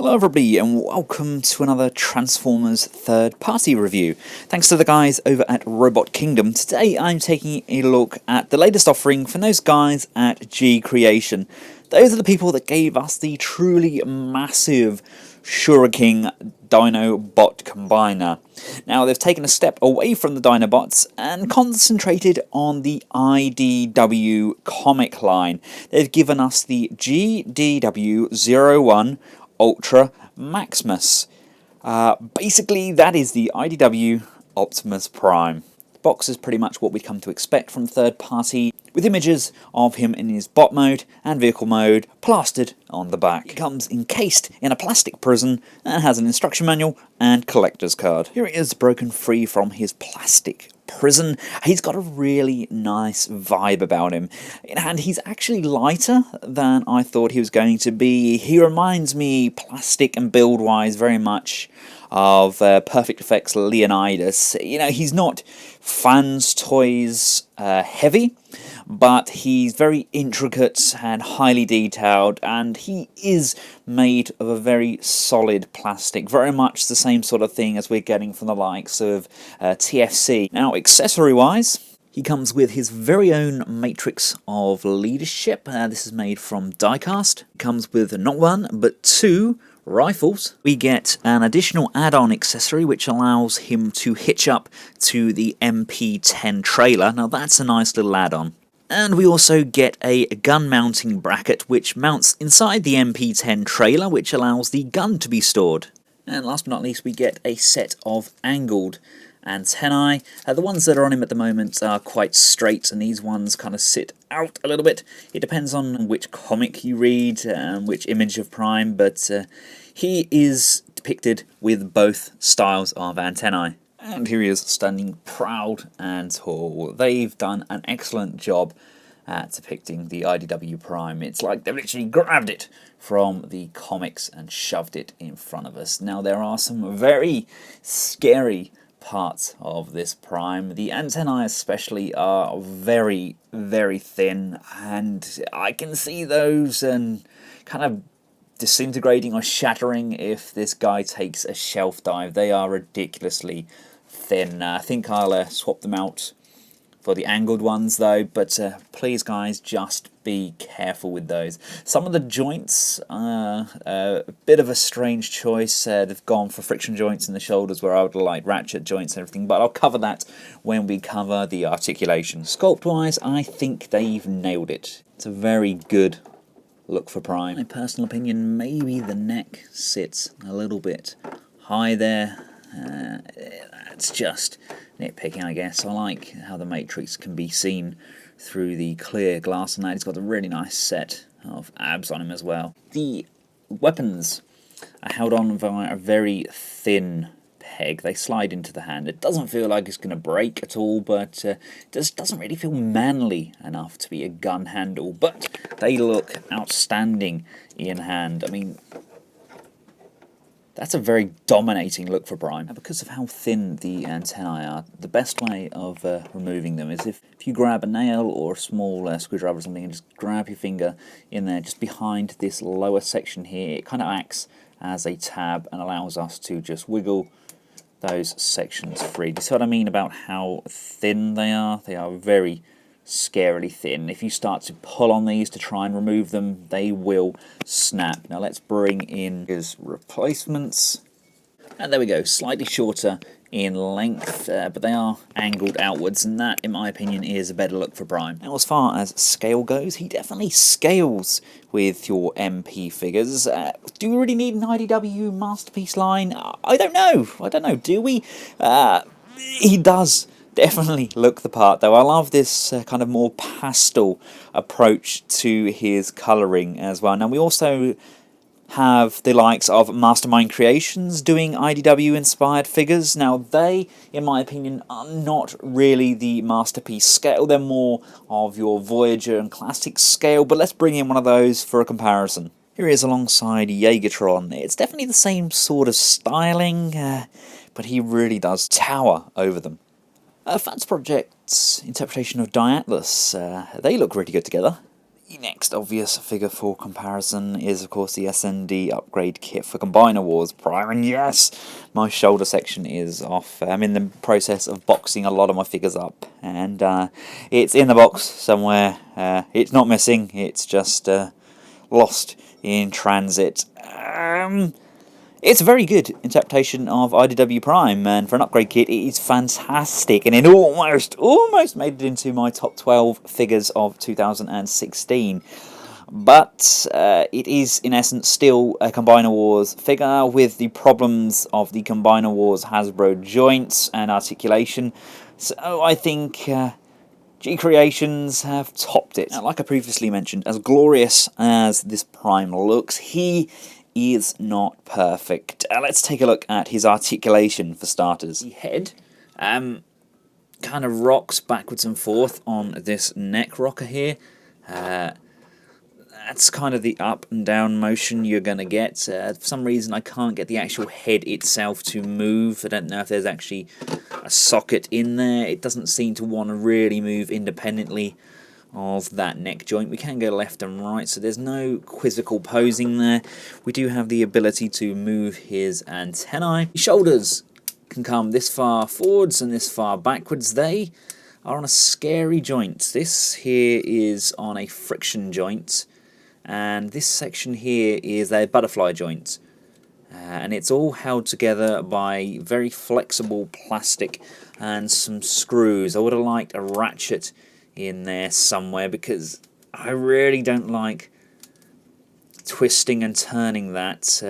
Hello everybody and welcome to another Transformers third-party review. Thanks to the guys over at Robot Kingdom. Today I'm taking a look at the latest offering from those guys at Gcreation. Those are the people that gave us the truly massive Shuriken Dinobot Combiner. Now they've taken a step away from the Dinobots and concentrated on the IDW comic line. They've given us the GDW-01 Ultra Maxmus. Basically, that is the IDW Optimus Prime. The box is pretty much what we come to expect from third party, with images of him in his bot mode and vehicle mode plastered on the back. It comes encased in a plastic prison and has an instruction manual and collector's card. Here he is, broken free from his plastic prison. He's got a really nice vibe about him, and he's actually lighter than I thought he was going to be. He reminds me, plastic and build wise, very much of Perfect Effects Leonidas. You know, he's not fans toys heavy, but he's very intricate and highly detailed, and he is made of a very solid plastic, very much the same sort of thing as we're getting from the likes of TFC. Now, accessory-wise, he comes with his very own matrix of leadership. This is made from Diecast. It comes with not one, but two rifles. We get an additional add-on accessory which allows him to hitch up to the MP10 trailer. Now that's a nice little add-on. And we also get a gun mounting bracket which mounts inside the MP10 trailer, which allows the gun to be stored. And last but not least, we get a set of angled antennae. The ones that are on him at the moment are quite straight, and these ones kind of sit out a little bit. It depends on which comic you read and which image of Prime, but he is depicted with both styles of antennae. And here he is, standing proud and tall. They've done an excellent job at depicting the IDW Prime. It's like they've literally grabbed it from the comics and shoved it in front of us. Now there are some very scary parts of this Prime. The antennae especially are very, very thin, and I can see those and kind of disintegrating or shattering if this guy takes a shelf dive. They are ridiculously thin. I think I'll swap them out for the angled ones though, but please guys, just be careful with those. Some of the joints are a bit of a strange choice. They've gone for friction joints in the shoulders where I would like ratchet joints and everything, but I'll cover that when we cover the articulation. Sculpt wise, I think they've nailed it. It's a very good look for Prime. My personal opinion, maybe the neck sits a little bit high there. It's just nitpicking, I guess. I like how the matrix can be seen through the clear glass on that. He's got a really nice set of abs on him as well. The weapons are held on via a very thin peg. They slide into the hand. It doesn't feel like it's going to break at all, but it just doesn't really feel manly enough to be a gun handle. But they look outstanding in hand. I mean, that's a very dominating look for Prime. Now, because of how thin the antennae are, the best way of removing them is if you grab a nail or a small screwdriver or something and just grab your finger in there, just behind this lower section here. It kind of acts as a tab and allows us to just wiggle those sections free. Do you see what I mean about how thin they are? They are very scarily thin. If you start to pull on these to try and remove them, they will snap. Now let's bring in his replacements. And there we go, slightly shorter in length, but they are angled outwards, and that, in my opinion, is a better look for Prime. Now, as far as scale goes, he definitely scales with your MP figures. Do we really need an IDW Masterpiece line? I don't know. Do we? He does definitely look the part, though. I love this kind of more pastel approach to his colouring as well. Now, we also have the likes of Mastermind Creations doing IDW-inspired figures. Now, they, in my opinion, are not really the Masterpiece scale. They're more of your Voyager and Classic scale, but let's bring in one of those for a comparison. Here he is alongside Yeagertron. It's definitely the same sort of styling, but he really does tower over them. Fans Project's interpretation of Diatlas, they look really good together. The next obvious figure for comparison is, of course, the SND upgrade kit for Combiner Wars Prime. And yes, my shoulder section is off. I'm in the process of boxing a lot of my figures up, and it's in the box somewhere. It's not missing, it's just lost in transit. It's a very good interpretation of IDW Prime, and for an upgrade kit it is fantastic, and it almost made it into my top 12 figures of 2016. But it is in essence still a Combiner Wars figure with the problems of the Combiner Wars Hasbro joints and articulation, so I think Gcreations have topped it. Now, like I previously mentioned, as glorious as this Prime looks, he is not perfect. Let's take a look at his articulation for starters. The head kind of rocks backwards and forth on this neck rocker here. That's kind of the up and down motion you're going to get. For some reason I can't get the actual head itself to move. I don't know if there's actually a socket in there. It doesn't seem to want to really move independently of that neck joint. We can go left and right, so there's no quizzical posing there. We do have the ability to move his antennae. His shoulders can come this far forwards and this far backwards. They are on a scary joint. This here is on a friction joint, and this section here is a butterfly joint. And it's all held together by very flexible plastic and some screws. I would have liked a ratchet in there somewhere, because I really don't like twisting and turning that.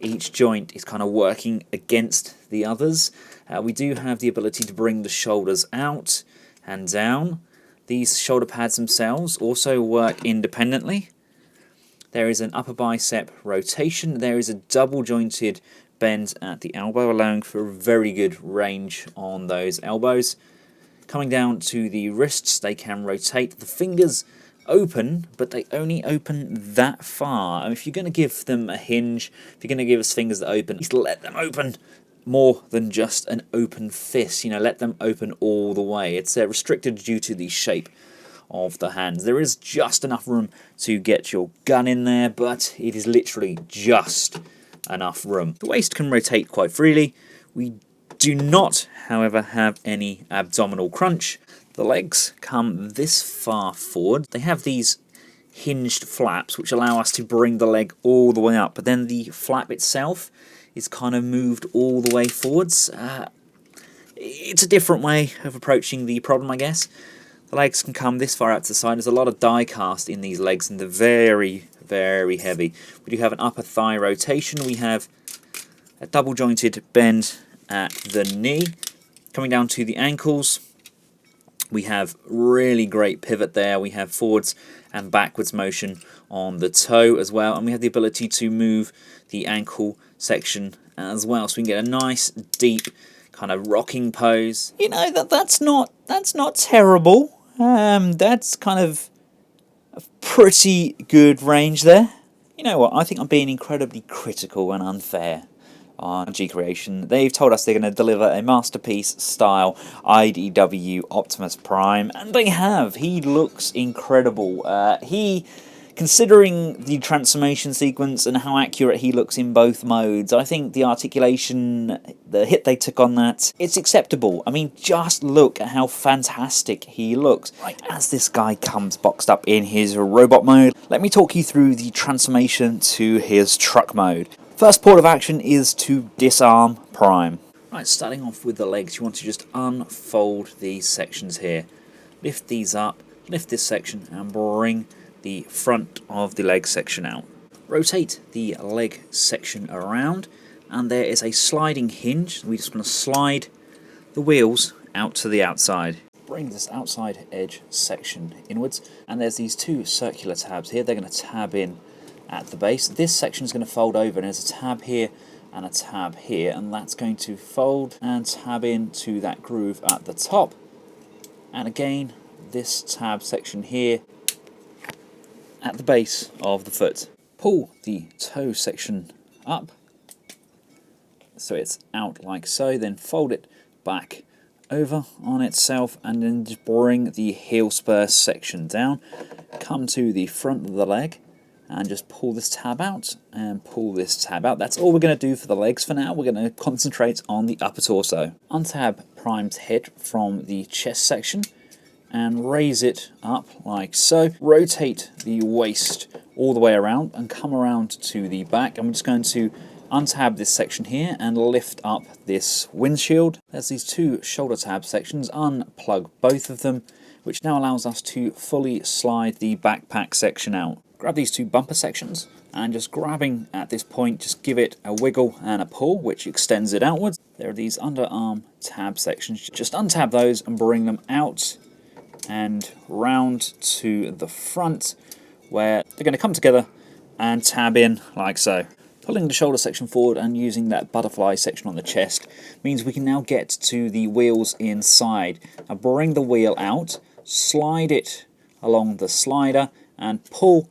Each joint is kind of working against the others. We do have the ability to bring the shoulders out and down. These shoulder pads themselves also work independently. There is an upper bicep rotation. There is a double jointed bend at the elbow, allowing for a very good range on those elbows. Coming down to the wrists, they can rotate. The fingers open, but they only open that far. And if you're going to give them a hinge, if you're going to give us fingers that open, just let them open more than just an open fist. You know, let them open all the way. It's restricted due to the shape of the hands. There is just enough room to get your gun in there, but it is literally just enough room. The waist can rotate quite freely. We do not, however, have any abdominal crunch. The legs come this far forward. They have these hinged flaps which allow us to bring the leg all the way up, but then the flap itself is kind of moved all the way forwards. It's a different way of approaching the problem, I guess. The legs can come this far out to the side. There's a lot of die cast in these legs, and they're very, very heavy. We do have an upper thigh rotation. We have a double jointed bend at the knee. Coming down to the ankles, we have really great pivot there. We have forwards and backwards motion on the toe as well, and we have the ability to move the ankle section as well, so we can get a nice deep kind of rocking pose. You know, that's not terrible. That's kind of a pretty good range there. You know what, I think I'm being incredibly critical and unfair on Gcreation. They've told us they're going to deliver a masterpiece style IDW Optimus Prime, and they have. He looks incredible. Considering the transformation sequence and how accurate he looks in both modes, I think the articulation, the hit they took on that, it's acceptable. I mean, just look at how fantastic he looks. Right, as this guy comes boxed up in his robot mode, let me talk you through the transformation to his truck mode. First port of action is to disarm Prime. Right, starting off with the legs, you want to just unfold these sections here. Lift these up, lift this section, and bring the front of the leg section out. Rotate the leg section around, and there is a sliding hinge. We're just going to slide the wheels out to the outside. Bring this outside edge section inwards, and there's these two circular tabs here. They're going to tab in at the base. This section is going to fold over, and there's a tab here and a tab here, and that's going to fold and tab into that groove at the top. And again, this tab section here at the base of the foot. Pull the toe section up so it's out like so, then fold it back over on itself, and then just bring the heel spur section down, come to the front of the leg, and just pull this tab out and pull this tab out. That's all we're going to do for the legs for now. We're going to concentrate on the upper torso. Untab Prime's head from the chest section and raise it up like so. Rotate the waist all the way around and come around to the back. I'm just going to untab this section here and lift up this windshield. There's these two shoulder tab sections. Unplug both of them, which now allows us to fully slide the backpack section out. Grab these two bumper sections and just grabbing at this point, just give it a wiggle and a pull, which extends it outwards. There are these underarm tab sections. Just untab those and bring them out and round to the front, where they're going to come together and tab in like so. Pulling the shoulder section forward and using that butterfly section on the chest means we can now get to the wheels inside. Now bring the wheel out, slide it along the slider and pull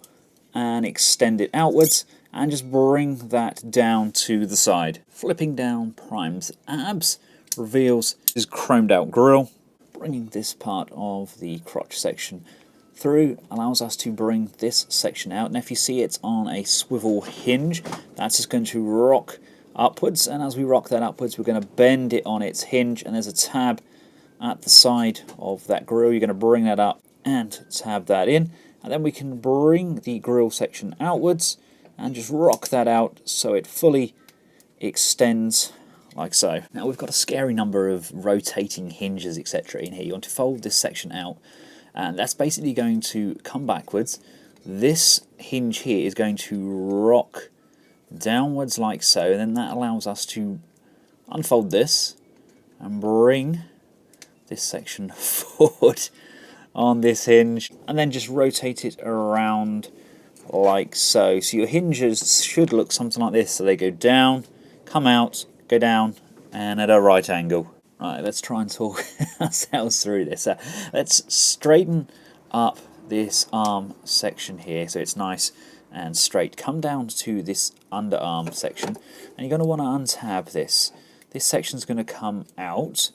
and extend it outwards, and just bring that down to the side. Flipping down Prime's abs reveals his chromed out grille. Bringing this part of the crotch section through allows us to bring this section out, and if you see it's on a swivel hinge, that's just going to rock upwards, and as we rock that upwards we're going to bend it on its hinge, and there's a tab at the side of that grille. You're going to bring that up and tab that in, and then we can bring the grille section outwards and just rock that out so it fully extends like so. Now we've got a scary number of rotating hinges etc. in here. You want to fold this section out, and that's basically going to come backwards. This hinge here is going to rock downwards like so, and then that allows us to unfold this and bring this section forward on this hinge, and then just rotate it around like so. So your hinges should look something like this. So they go down, come out, go down, and at a right angle. Right, let's try and talk ourselves through this. Let's straighten up this arm section here so it's nice and straight. Come down to this underarm section, and you're going to want to untab this. This section's going to come out,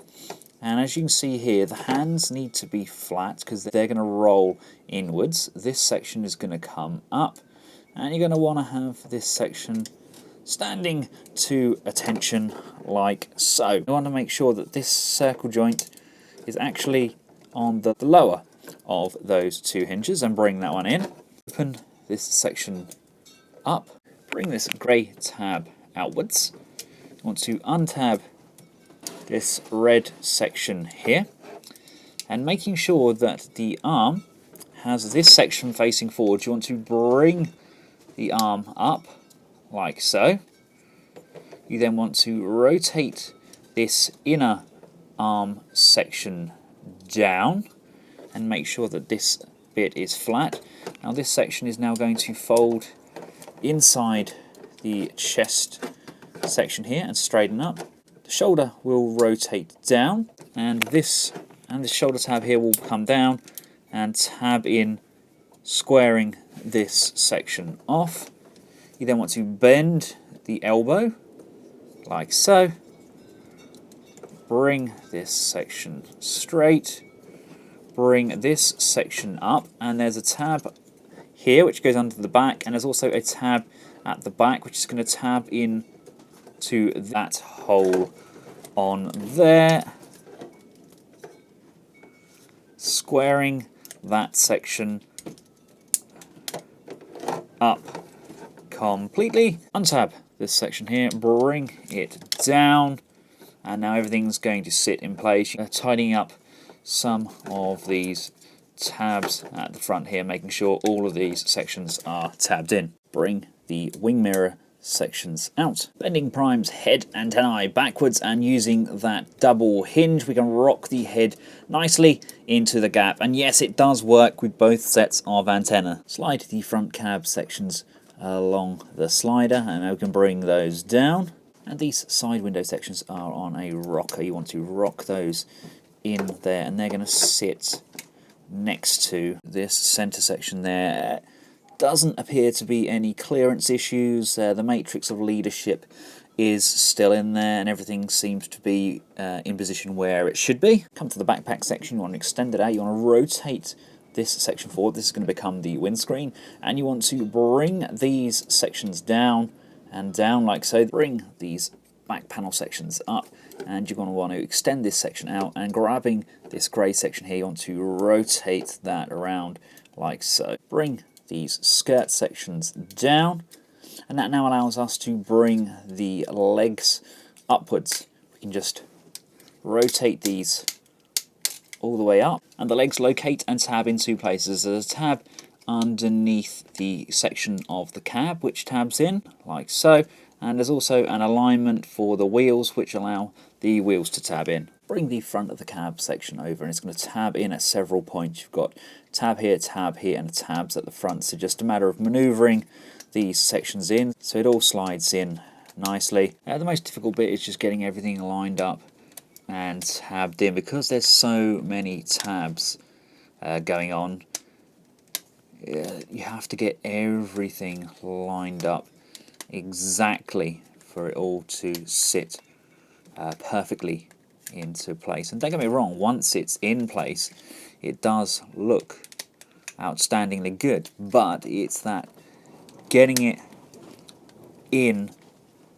and as you can see here, the hands need to be flat because they're going to roll inwards. This section is going to come up, and you're going to want to have this section standing to attention like so. You want to make sure that this circle joint is actually on the lower of those two hinges, and bring that one in. Open this section up, bring this grey tab outwards. You want to untab this red section here, and making sure that the arm has this section facing forward, you want to bring the arm up like so. You then want to rotate this inner arm section down and make sure that this bit is flat. Now this section is now going to fold inside the chest section here and straighten up. The shoulder will rotate down, and this shoulder tab here will come down and tab in, squaring this section off. You then want to bend the elbow like so, bring this section straight, bring this section up, and there's a tab here which goes under the back, and there's also a tab at the back which is going to tab in to that hole on there, squaring that section up completely. Untab this section here, bring it down, and now everything's going to sit in place. Tidying up some of these tabs at the front here, making sure all of these sections are tabbed in. Bring the wing mirror sections out. Bending Prime's head antennae backwards, and using that double hinge we can rock the head nicely into the gap, and yes, it does work with both sets of antenna. Slide the front cab sections along the slider, and now we can bring those down, and these side window sections are on a rocker. You want to rock those in there, and they're going to sit next to this center section there. Doesn't appear to be any clearance issues. The matrix of leadership is still in there and everything seems to be in position where it should be. Come to the backpack section, you want to extend it out, you want to rotate this section forward. This is going to become the windscreen, and you want to bring these sections down and down like so. Bring these back panel sections up, and you're going to want to extend this section out, and grabbing this grey section here, you want to rotate that around like so. Bring these skirt sections down, and that now allows us to bring the legs upwards. We can just rotate these all the way up, and the legs locate and tab in two places. There's a tab underneath the section of the cab which tabs in like so, and there's also an alignment for the wheels which allow the wheels to tab in. Bring the front of the cab section over, and it's going to tab in at several points. You've got tab here, and tabs at the front, so just a matter of manoeuvring these sections in so it all slides in nicely. The most difficult bit is just getting everything lined up and tabbed in, because there's so many tabs going on. You have to get everything lined up exactly for it all to sit perfectly into place. And don't get me wrong, once it's in place it does look outstandingly good, but it's that getting it in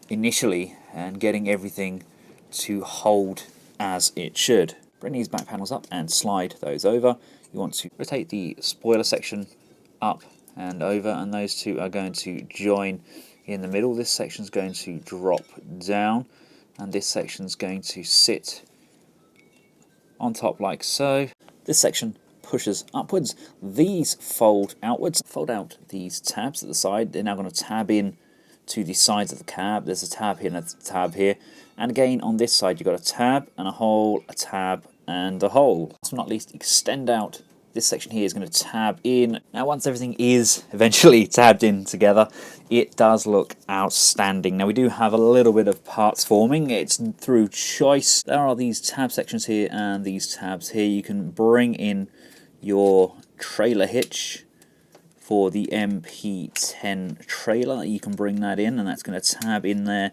initially and getting everything to hold as it should. Bring these back panels up and slide those over. You want to rotate the spoiler section up and over, and those two are going to join in the middle. This section is going to drop down, and this section is going to sit on top like so. This section pushes upwards. These fold outwards. Fold out these tabs at the side. They're now going to tab in to the sides of the cab. There's a tab here and a tab here, and again on this side you've got a tab and a hole, a tab and a hole. Last but not least, extend out. This section here is going to tab in. Now once everything is eventually tabbed in together, it does look outstanding. Now we do have a little bit of parts forming. It's through choice. There are these tab sections here and these tabs here. You can bring in your trailer hitch for the MP10 trailer. You can bring that in, and that's going to tab in there,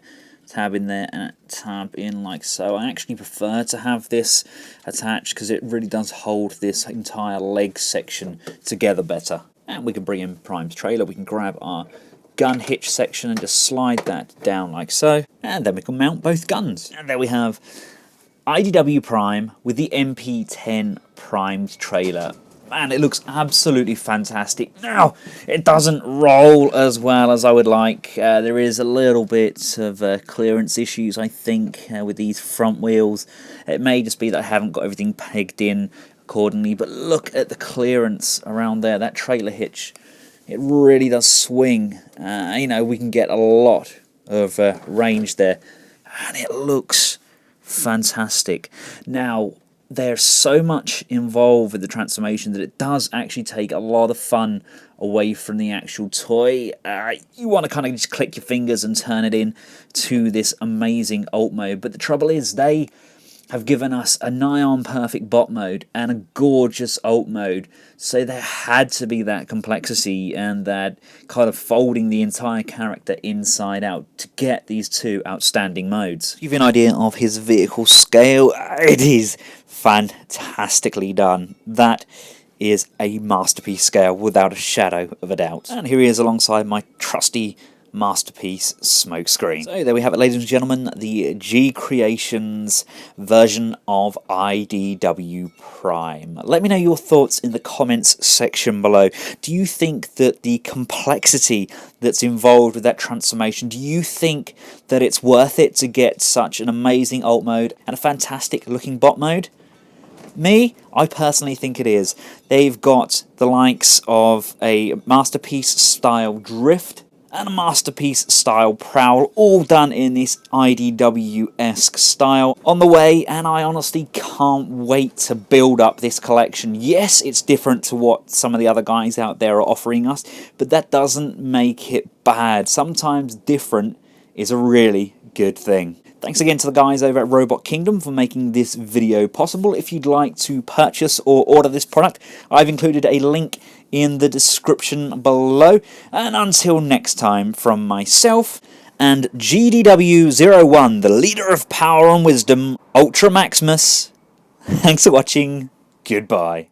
and tab in like so. I actually prefer to have this attached because it really does hold this entire leg section together better. And we can bring in Prime's trailer. We can grab our gun hitch section and just slide that down like so, and then we can mount both guns. And there we have IDW Prime with the MP10 primed trailer. Man, it looks absolutely fantastic. Now, it doesn't roll as well as I would like. There is a little bit of clearance issues, I think, with these front wheels. It may just be that I haven't got everything pegged in accordingly, but look at the clearance around there. That trailer hitch, it really does swing. You know, we can get a lot of range there, and it looks fantastic. Now, there's so much involved with the transformation that it does actually take a lot of fun away from the actual toy. You want to kind of just click your fingers and turn it in to this amazing alt mode, but the trouble is they have given us a nigh-on perfect bot mode and a gorgeous alt mode, so there had to be that complexity and that kind of folding the entire character inside out to get these two outstanding modes. To give you an idea of his vehicle scale, it is fantastically done. That is a masterpiece scale without a shadow of a doubt. And here he is alongside my trusty masterpiece smokescreen. So there we have it, ladies and gentlemen, the Gcreation's version of IDW Prime. Let me know your thoughts in the comments section below. Do you think that the complexity that's involved with that transformation, do you think that it's worth it to get such an amazing alt mode and a fantastic looking bot mode? Me, I personally think it is. They've got the likes of a Masterpiece style Drift and a Masterpiece style Prowl, all done in this IDW-esque style on the way, and I honestly can't wait to build up this collection. Yes, it's different to what some of the other guys out there are offering us, but that doesn't make it bad. Sometimes different is a really good thing. Thanks again to the guys over at Robot Kingdom for making this video possible. If you'd like to purchase or order this product, I've included a link in the description below. And until next time, from myself and GDW-01, the leader of power and wisdom, Ultra Maxmus. Thanks for watching. Goodbye.